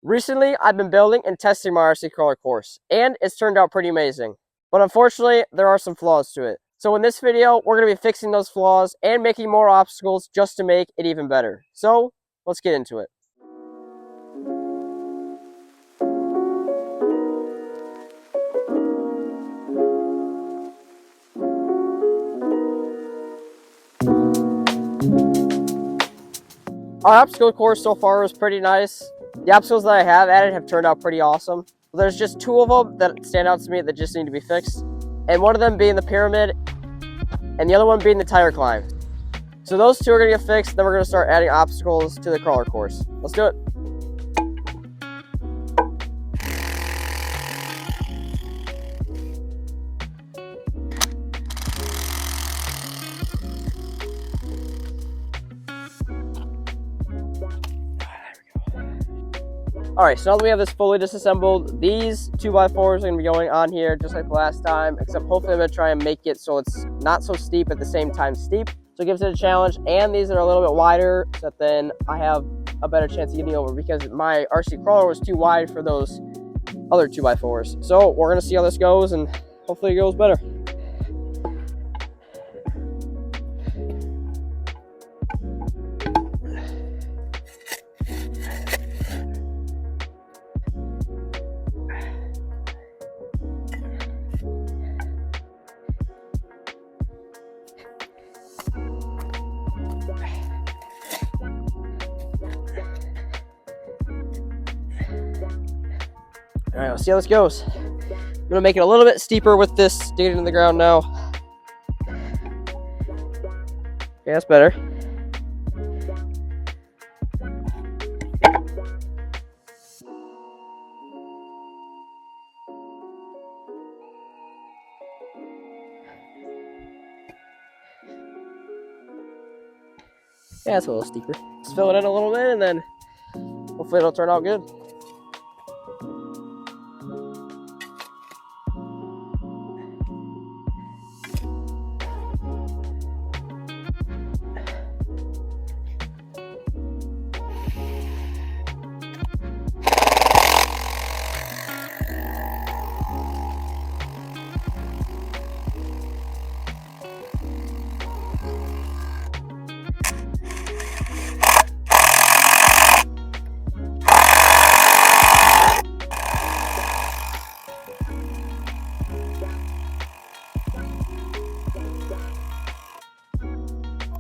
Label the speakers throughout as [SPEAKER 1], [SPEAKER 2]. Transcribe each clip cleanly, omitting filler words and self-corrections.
[SPEAKER 1] Recently, I've been building and testing my RC crawler course, and it's turned out pretty amazing. But unfortunately, there are some flaws to it. So in this video, we're going to be fixing those flaws and making more obstacles just to make it even better. So, let's get into it. Our obstacle course so far is pretty nice. The obstacles that I have added have turned out pretty awesome. There's just two of them that stand out to me that just need to be fixed. And one of them being the pyramid, and the other one being the tire climb. So those two are going to get fixed, then we're going to start adding obstacles to the crawler course. Let's do it. Alright, so now that we have this fully disassembled, these 2x4s are going to be going on here just like the last time, except hopefully I'm going to try and make it so it's not so steep at the same time steep. So it gives it a challenge, and these are a little bit wider so that then I have a better chance of getting over, because my RC crawler was too wide for those other 2x4s. So we're going to see how this goes, and hopefully it goes better. All right, let's see how this goes. I'm gonna make it a little bit steeper with this digging in the ground now. Okay, that's better. Yeah, it's a little steeper. Let's fill it in a little bit, and then hopefully it'll turn out good.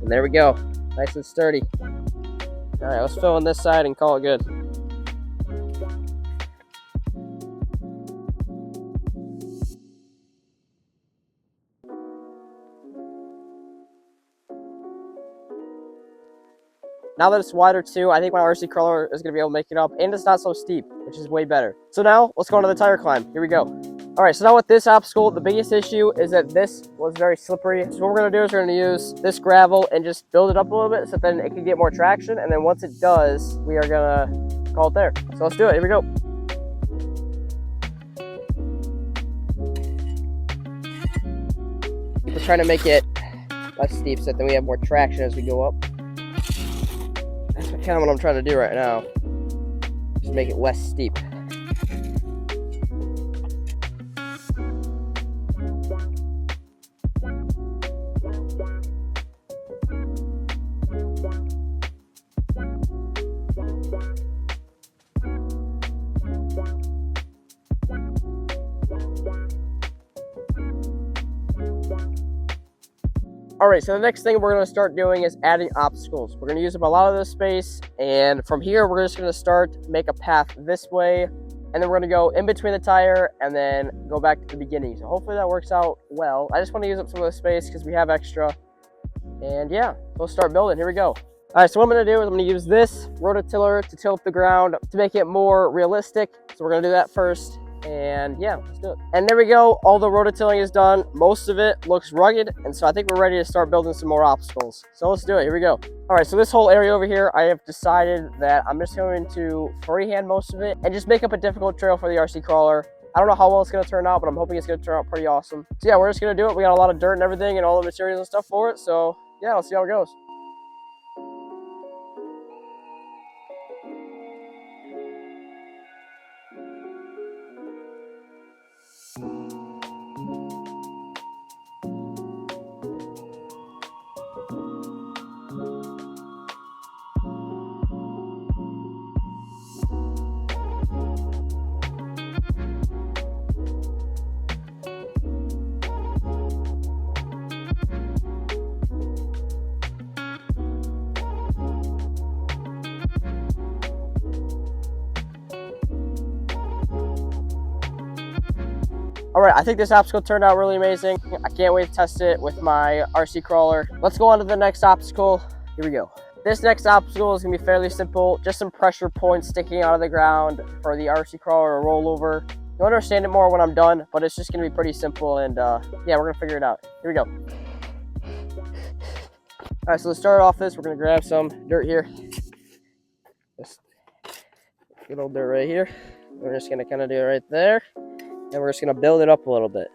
[SPEAKER 1] And there we go, nice and sturdy. All right, let's fill in this side and call it good. Now that it's wider too, I think my RC crawler is going to be able to make it up, and it's not so steep, which is way better. So now, let's go on to the tire climb. Here we go. Alright, so now with this obstacle, the biggest issue is that this was very slippery. So what we're going to do is we're going to use this gravel and just build it up a little bit so then it can get more traction, and then once it does, we are going to call it there. So let's do it. Here we go. Just trying to make it less steep so that then we have more traction as we go up. That's kind of what I'm trying to do right now. Just make it less steep. Alright, so the next thing we're going to start doing is adding obstacles. We're going to use up a lot of this space, and from here we're just going to make a path this way, and then we're going to go in between the tire and then go back to the beginning. So hopefully that works out well. I just want to use up some of the space because we have extra. And yeah, let's start building. Here we go. Alright, so what I'm going to do is I'm going to use this rototiller to tilt the ground to make it more realistic. So we're going to do that first. And yeah, let's do it. And there we go, all the rototilling is done. Most of it looks rugged, and so I think we're ready to start building some more obstacles. So let's do it. Here we go. All right, so this whole area over here, I have decided that I'm just going to freehand most of it and just make up a difficult trail for the RC crawler. I don't know how well it's going to turn out, but I'm hoping it's going to turn out pretty awesome. So yeah, we're just going to do it. We got a lot of dirt and everything and all the materials and stuff for it. So yeah, let's see how it goes. All right, I think this obstacle turned out really amazing. I can't wait to test it with my RC crawler. Let's go on to the next obstacle. Here we go. This next obstacle is gonna be fairly simple, just some pressure points sticking out of the ground for the RC crawler to roll over. You'll understand it more when I'm done, but it's just gonna be pretty simple, and yeah, we're gonna figure it out. Here we go. All right, so let's start off this. We're gonna grab some dirt here. Just good old dirt right here. We're just gonna kind of do it right there, and we're just gonna build it up a little bit.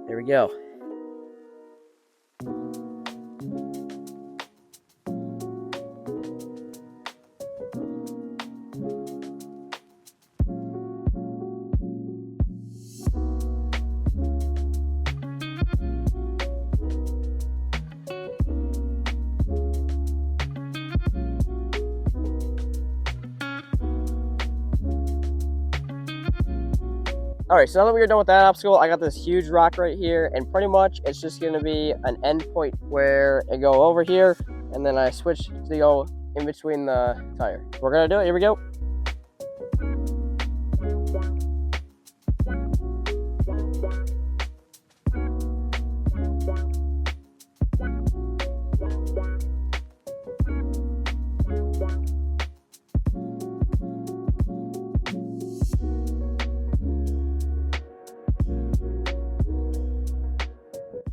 [SPEAKER 1] There we go. All right, so now that we are done with that obstacle, I got this huge rock right here, and pretty much it's just gonna be an end point where I go over here, and then I switch to go in between the tire. We're gonna do it, here we go.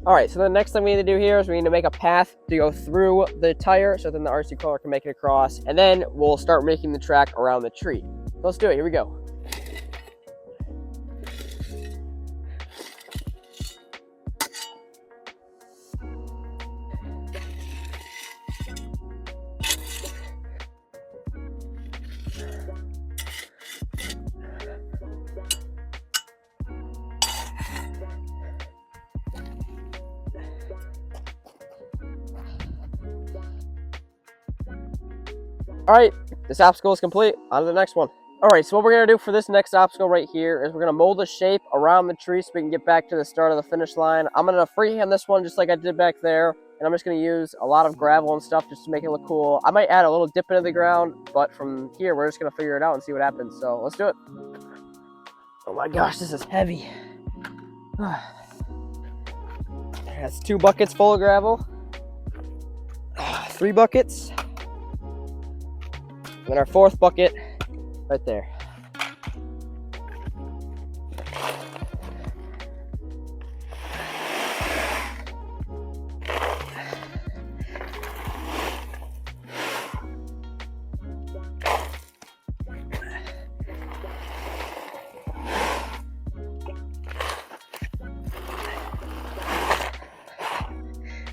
[SPEAKER 1] All right, so the next thing we need to do here is we need to make a path to go through the tire so then the RC crawler can make it across, and then we'll start making the track around the tree. So let's do it, here we go. All right, this obstacle is complete. On to the next one. All right, so what we're gonna do for this next obstacle right here is we're gonna mold a shape around the tree so we can get back to the start of the finish line. I'm gonna freehand this one just like I did back there, and I'm just gonna use a lot of gravel and stuff just to make it look cool. I might add a little dip into the ground, but from here, we're just gonna figure it out and see what happens. So let's do it. Oh my gosh, this is heavy. That's 2 buckets full of gravel. 3 buckets. And then our 4th bucket right there.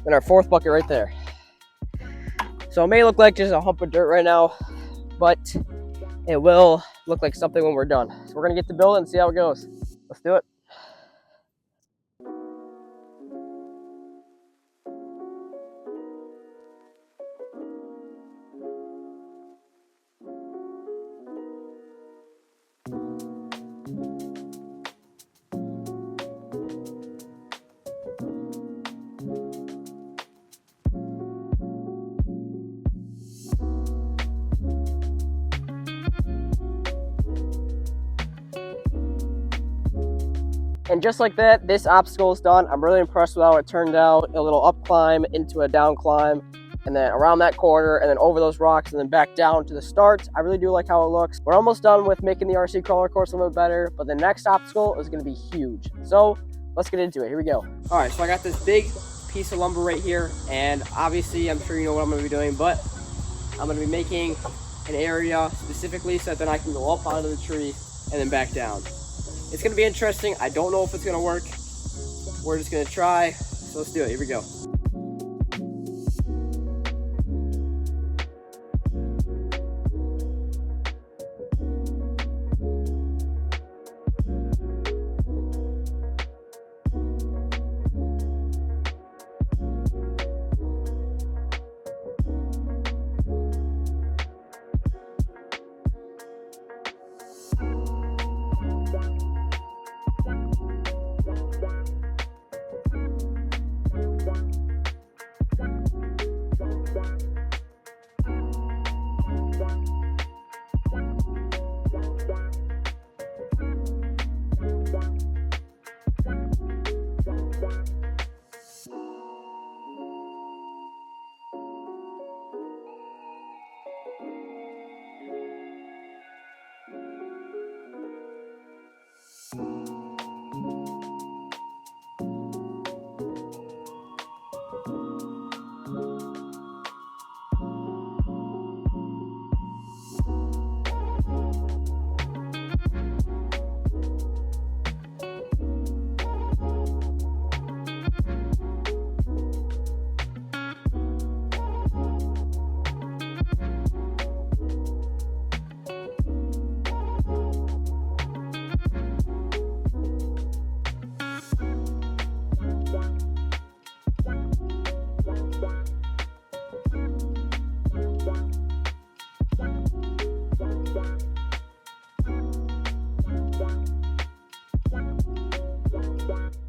[SPEAKER 1] And our 4th bucket right there. So it may look like just a hump of dirt right now, but it will look like something when we're done. So we're gonna get to build it and see how it goes. Let's do it. And just like that, this obstacle is done. I'm really impressed with how it turned out. A little up climb into a down climb, and then around that corner, and then over those rocks, and then back down to the start. I really do like how it looks. We're almost done with making the RC crawler course a little bit better, but the next obstacle is gonna be huge. So let's get into it, here we go. All right, so I got this big piece of lumber right here, and obviously I'm sure you know what I'm gonna be doing, but I'm gonna be making an area specifically so that then I can go up onto the tree and then back down. It's gonna be interesting. I don't know if it's gonna work. We're just gonna try. So let's do it, here we go.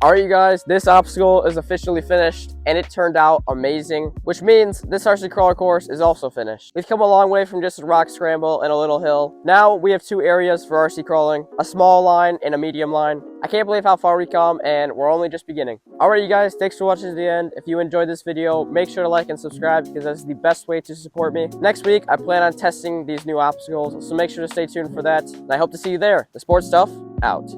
[SPEAKER 1] Alright, you guys, this obstacle is officially finished, and it turned out amazing, which means this RC crawler course is also finished. We've come a long way from just a rock scramble and a little hill. Now we have 2 areas for RC crawling, a small line and a medium line. I can't believe how far we come, and we're only just beginning. Alright, you guys, thanks for watching to the end. If you enjoyed this video, make sure to like and subscribe, because that's the best way to support me. Next week, I plan on testing these new obstacles, so make sure to stay tuned for that, and I hope to see you there. The Sports Stuff, out.